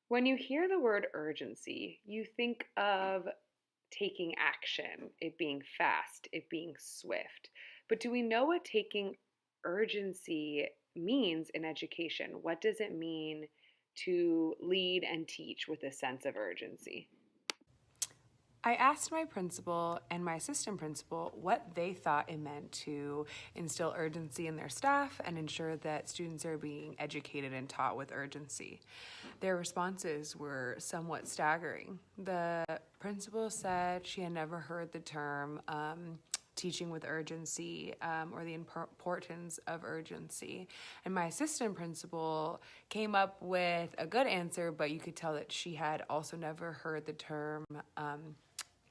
When you hear the word urgency, you think of taking action, it being fast, it being swift. But do we know what taking urgency means in education? What does it mean to lead and teach with a sense of urgency? I asked my principal and my assistant principal what they thought it meant to instill urgency in their staff and ensure that students are being educated and taught with urgency. Their responses were somewhat staggering. The principal said she had never heard the term teaching with urgency or the importance of urgency. And my assistant principal came up with a good answer, but you could tell that she had also never heard the term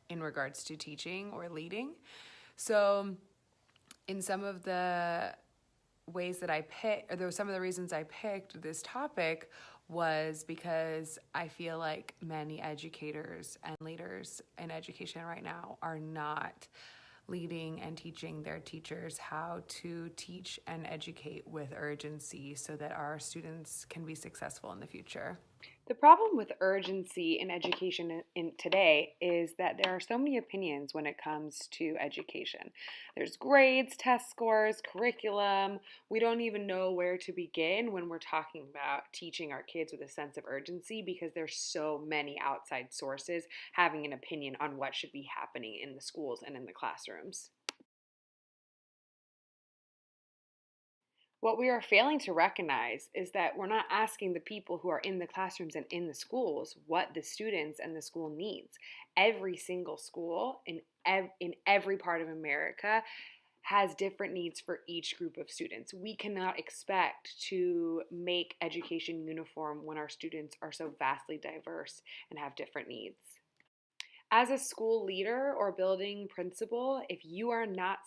in regards to teaching or leading. So, in some of the ways that I picked, or there were some of the reasons I picked this topic was because I feel like many educators and leaders in education right now are not leading and teaching their teachers how to teach and educate with urgency so that our students can be successful in the future. The problem with urgency in education in today is that there are so many opinions when it comes to education. There's grades, test scores, curriculum. We don't even know where to begin when we're talking about teaching our kids with a sense of urgency because there's so many outside sources having an opinion on what should be happening in the schools and in the classrooms. What we are failing to recognize is that we're not asking the people who are in the classrooms and in the schools what the students and the school needs. Every single school in every part of America has different needs for each group of students. We cannot expect to make education uniform when our students are so vastly diverse and have different needs. As a school leader or building principal, if you are not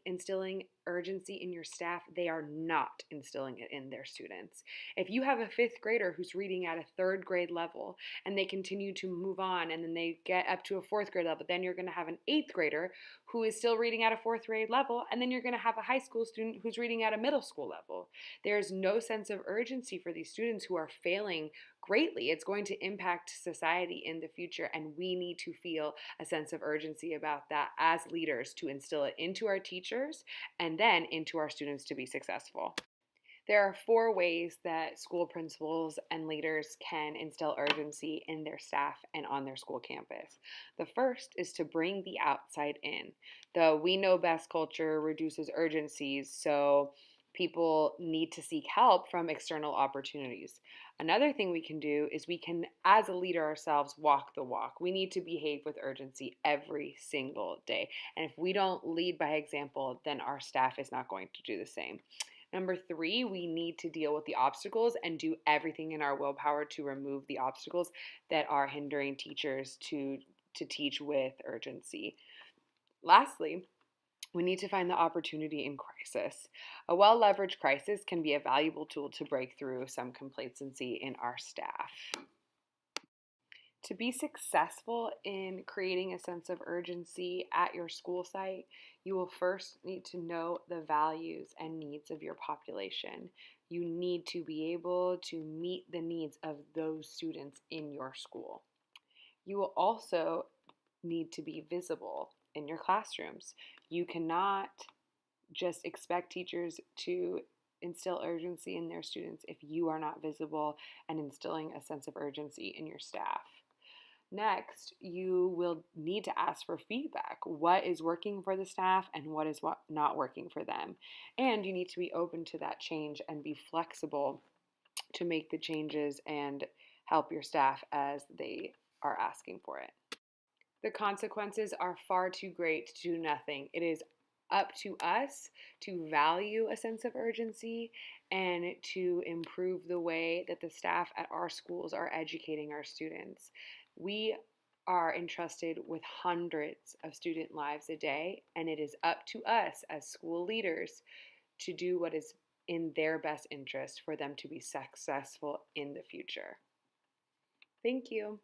instilling urgency in your staff, they are not instilling it in their students. If you have a fifth grader who's reading at a third grade level and they continue to move on and then they get up to a fourth grade level, then you're going to have an eighth grader who is still reading at a fourth grade level, and then you're going to have a high school student who's reading at a middle school level. There's no sense of urgency for these students who are failing greatly. It's going to impact society in the future, and we need to feel a sense of urgency about that as leaders to instill it into our teachers and then into our students to be successful. There are four ways that school principals and leaders can instill urgency in their staff and on their school campus. The first is to bring the outside in. The we know best culture reduces urgencies, so people need to seek help from external opportunities. Another thing we can do is we can, as a leader ourselves, walk the walk. We need to behave with urgency every single day. And if we don't lead by example, then our staff is not going to do the same. Number three, we need to deal with the obstacles and do everything in our willpower to remove the obstacles that are hindering teachers to teach with urgency. Lastly, we need to find the opportunity in crisis. A well leveraged crisis can be a valuable tool to break through some complacency in our staff. To be successful in creating a sense of urgency at your school site, you will first need to know the values and needs of your population. You need to be able to meet the needs of those students in your school. You will also need to be visible in your classrooms. You cannot just expect teachers to instill urgency in their students if you are not visible and instilling a sense of urgency in your staff. Next, you will need to ask for feedback. What is working for the staff and what is not working for them? And you need to be open to that change and be flexible to make the changes and help your staff as they are asking for it. The consequences are far too great to do nothing. It is up to us to value a sense of urgency and to improve the way that the staff at our schools are educating our students. We are entrusted with hundreds of student lives a day, and it is up to us as school leaders to do what is in their best interest for them to be successful in the future. Thank you.